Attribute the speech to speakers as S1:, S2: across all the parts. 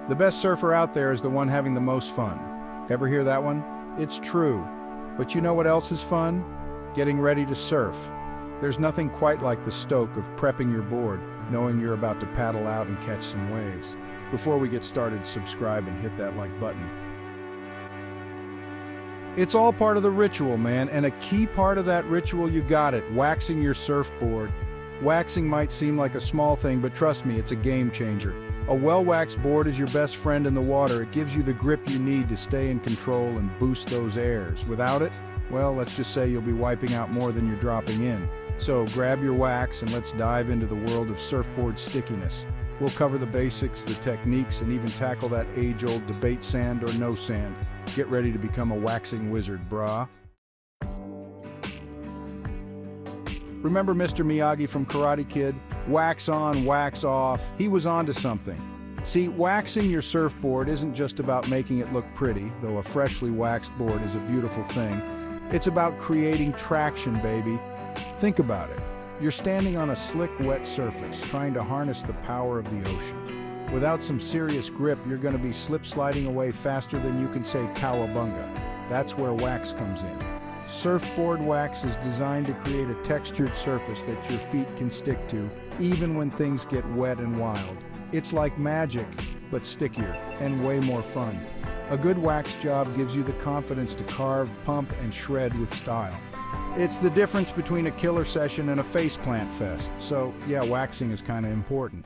S1: The best surfer out there is the one having the most fun. Ever hear that one? It's true. But you know what else is fun? Getting ready to surf. There's nothing quite like the stoke of prepping your board, knowing you're about to paddle out and catch some waves. Before we get started, subscribe and hit that like button. It's all part of the ritual, man, and a key part of that ritual, you got it, waxing your surfboard. Waxing might seem like a small thing, but trust me, it's a game changer. A well-waxed board is your best friend in the water. It gives you the grip you need to stay in control and boost those airs. Without it, well, let's just say you'll be wiping out more than you're dropping in. So grab your wax and let's dive into the world of surfboard stickiness. We'll cover the basics, the techniques, and even tackle that age-old debate, sand or no sand. Get ready to become a waxing wizard, brah. Remember Mr. Miyagi from Karate Kid? Wax on, wax off. He was onto something. See, waxing your surfboard isn't just about making it look pretty, though a freshly waxed board is a beautiful thing. It's about creating traction, baby. Think about it. You're standing on a slick, wet surface, trying to harness the power of the ocean. Without some serious grip, you're going to be slip-sliding away faster than you can say cowabunga. That's where wax comes in. Surfboard wax is designed to create a textured surface that your feet can stick to, even when things get wet and wild. It's like magic, but stickier and way more fun. A good wax job gives you the confidence to carve, pump, and shred with style. It's the difference between a killer session and a faceplant fest, so yeah, waxing is kind of important.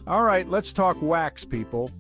S1: All right, let's talk wax, people.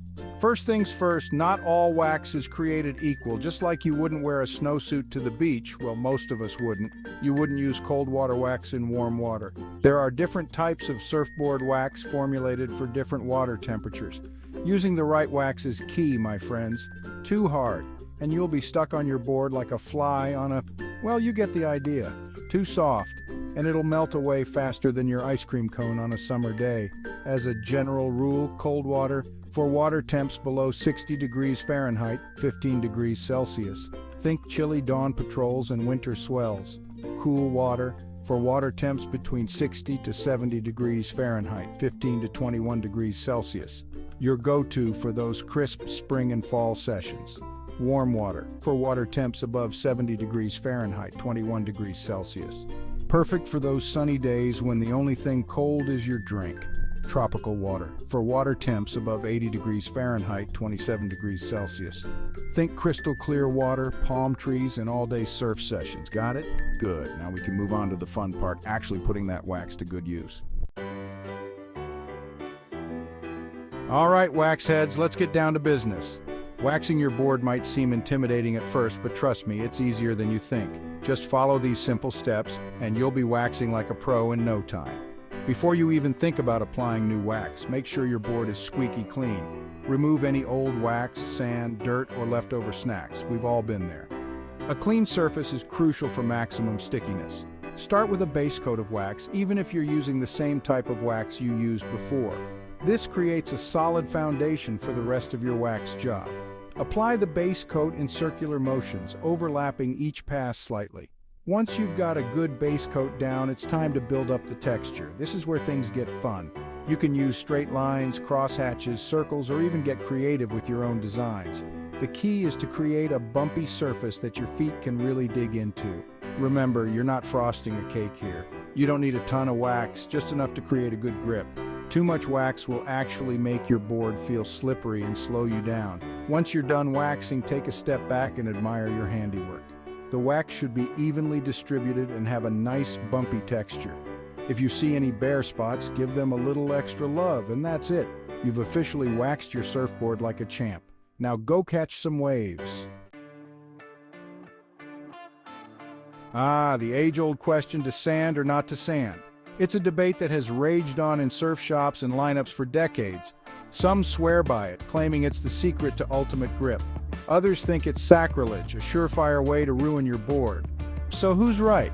S1: First things first, not all wax is created equal. Just like you wouldn't wear a snowsuit to the beach, well, most of us wouldn't, you wouldn't use cold water wax in warm water. There are different types of surfboard wax formulated for different water temperatures. Using the right wax is key, my friends. Too hard, and you'll be stuck on your board like a fly on a, well, you get the idea. Too soft, and it'll melt away faster than your ice cream cone on a summer day. As a general rule, cold water for water temps below 60 degrees Fahrenheit, 15 degrees Celsius. Think chilly dawn patrols and winter swells. Cool water for water temps between 60 to 70 degrees Fahrenheit, 15 to 21 degrees Celsius. Your go-to for those crisp spring and fall sessions. Warm water for water temps above 70 degrees Fahrenheit, 21 degrees Celsius. Perfect for those sunny days when the only thing cold is your drink. Tropical water for water temps above 80 degrees Fahrenheit, 27 degrees Celsius. Think crystal clear water, palm trees, and all-day surf sessions. Got it? Good. Now we can move on to the fun part, actually putting that wax to good use. All right, wax heads, let's get down to business. Waxing your board might seem intimidating at first, but trust me, it's easier than you think. Just follow these simple steps, and you'll be waxing like a pro in no time. Before you even think about applying new wax, make sure your board is squeaky clean. Remove any old wax, sand, dirt, or leftover snacks. We've all been there. A clean surface is crucial for maximum stickiness. Start with a base coat of wax, even if you're using the same type of wax you used before. This creates a solid foundation for the rest of your wax job. Apply the base coat in circular motions, overlapping each pass slightly. Once you've got a good base coat down, it's time to build up the texture. This is where things get fun. You can use straight lines, crosshatches, circles, or even get creative with your own designs. The key is to create a bumpy surface that your feet can really dig into. Remember, you're not frosting a cake here. You don't need a ton of wax, just enough to create a good grip. Too much wax will actually make your board feel slippery and slow you down. Once you're done waxing, take a step back and admire your handiwork. The wax should be evenly distributed and have a nice bumpy texture. If you see any bare spots, give them a little extra love, and that's it. You've officially waxed your surfboard like a champ. Now go catch some waves. The age-old question, to sand or not to sand. It's a debate that has raged on in surf shops and lineups for decades. Some swear by it, claiming it's the secret to ultimate grip. Others think it's sacrilege, a surefire way to ruin your board. So who's right?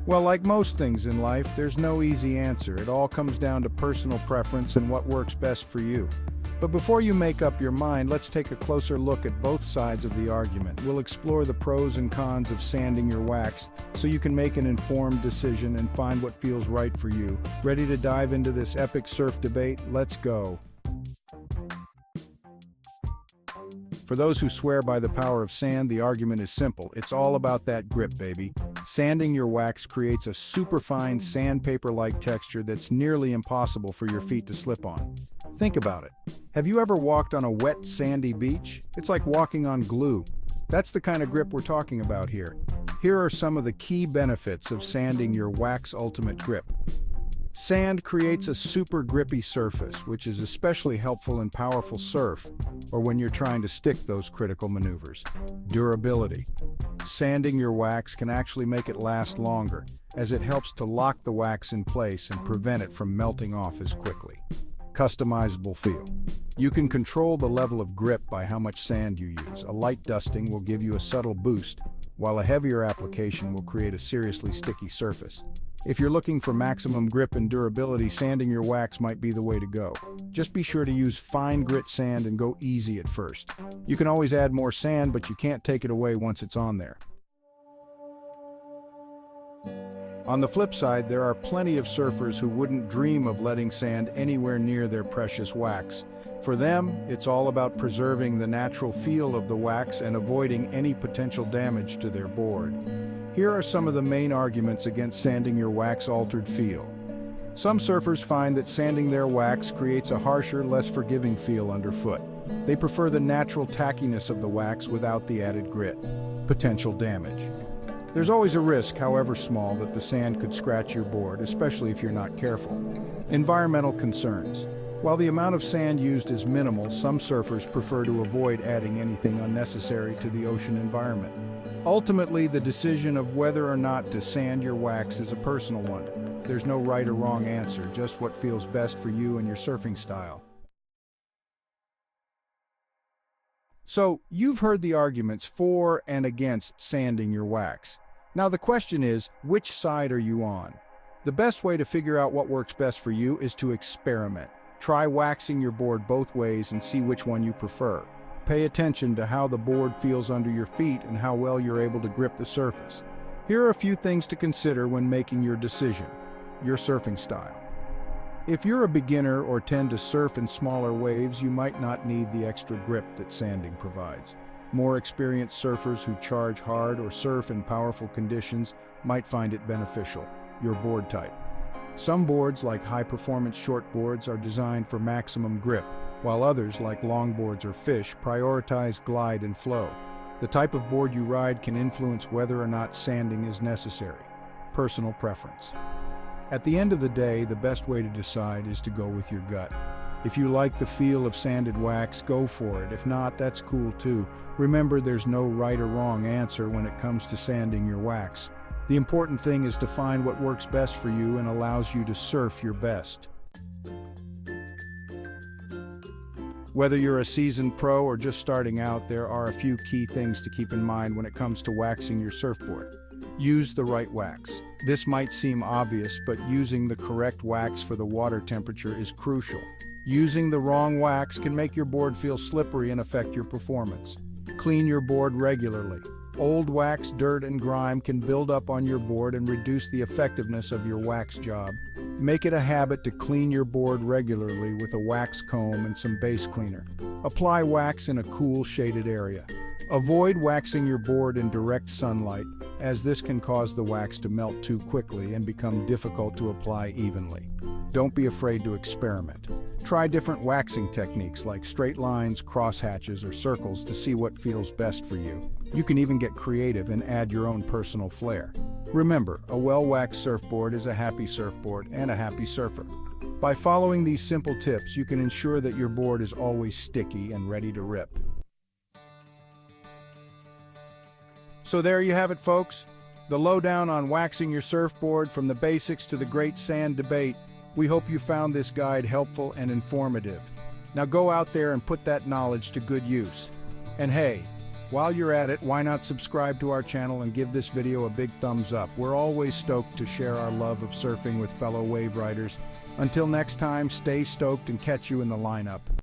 S1: Well, like most things in life, there's no easy answer. It all comes down to personal preference and what works best for you. But before you make up your mind, let's take a closer look at both sides of the argument. We'll explore the pros and cons of sanding your wax so you can make an informed decision and find what feels right for you. Ready to dive into this epic surf debate? Let's go. For those who swear by the power of sand, the argument is simple. It's all about that grip, baby. Sanding your wax creates a superfine sandpaper-like texture that's nearly impossible for your feet to slip on. Think about it. Have you ever walked on a wet, sandy beach? It's like walking on glue. That's the kind of grip we're talking about here. Here are some of the key benefits of sanding your Wax Ultimate Grip. Sand creates a super grippy surface, which is especially helpful in powerful surf or when you're trying to stick those critical maneuvers. Durability. Sanding your wax can actually make it last longer, as it helps to lock the wax in place and prevent it from melting off as quickly. Customizable feel. You can control the level of grip by how much sand you use. A light dusting will give you a subtle boost, while a heavier application will create a seriously sticky surface. If you're looking for maximum grip and durability, sanding your wax might be the way to go. Just be sure to use fine grit sand and go easy at first. You can always add more sand, but you can't take it away once it's on there. On the flip side, there are plenty of surfers who wouldn't dream of letting sand anywhere near their precious wax. For them, it's all about preserving the natural feel of the wax and avoiding any potential damage to their board. Here are some of the main arguments against sanding your wax-altered feel. Some surfers find that sanding their wax creates a harsher, less forgiving feel underfoot. They prefer the natural tackiness of the wax without the added grit. Potential damage. There's always a risk, however small, that the sand could scratch your board, especially if you're not careful. Environmental concerns. While the amount of sand used is minimal, some surfers prefer to avoid adding anything unnecessary to the ocean environment. Ultimately, the decision of whether or not to sand your wax is a personal one. There's no right or wrong answer, just what feels best for you and your surfing style. So, you've heard the arguments for and against sanding your wax. Now the question is, which side are you on? The best way to figure out what works best for you is to experiment. Try waxing your board both ways and see which one you prefer. Pay attention to how the board feels under your feet and how well you're able to grip the surface. Here are a few things to consider when making your decision. Your surfing style. If you're a beginner or tend to surf in smaller waves, you might not need the extra grip that sanding provides. More experienced surfers who charge hard or surf in powerful conditions might find it beneficial. Your board type. Some boards, like high-performance short boards, are designed for maximum grip, while others, like longboards or fish, prioritize glide and flow. The type of board you ride can influence whether or not sanding is necessary. Personal preference. At the end of the day, the best way to decide is to go with your gut. If you like the feel of sanded wax, go for it. If not, that's cool too. Remember, there's no right or wrong answer when it comes to sanding your wax. The important thing is to find what works best for you and allows you to surf your best. Whether you're a seasoned pro or just starting out, there are a few key things to keep in mind when it comes to waxing your surfboard. Use the right wax. This might seem obvious, but using the correct wax for the water temperature is crucial. Using the wrong wax can make your board feel slippery and affect your performance. Clean your board regularly. Old wax, dirt, and grime can build up on your board and reduce the effectiveness of your wax job. Make it a habit to clean your board regularly with a wax comb and some base cleaner. Apply wax in a cool, shaded area. Avoid waxing your board in direct sunlight, as this can cause the wax to melt too quickly and become difficult to apply evenly. Don't be afraid to experiment. Try different waxing techniques like straight lines, crosshatches, or circles to see what feels best for you. You can even get creative and add your own personal flair. Remember, a well-waxed surfboard is a happy surfboard and a happy surfer. By following these simple tips, you can ensure that your board is always sticky and ready to rip. So there you have it, folks. The lowdown on waxing your surfboard, from the basics to the great sand debate. We hope you found this guide helpful and informative. Now go out there and put that knowledge to good use. And hey, While you're at it, why not subscribe to our channel and give this video a big thumbs up? We're always stoked to share our love of surfing with fellow wave riders. Until next time, stay stoked and catch you in the lineup.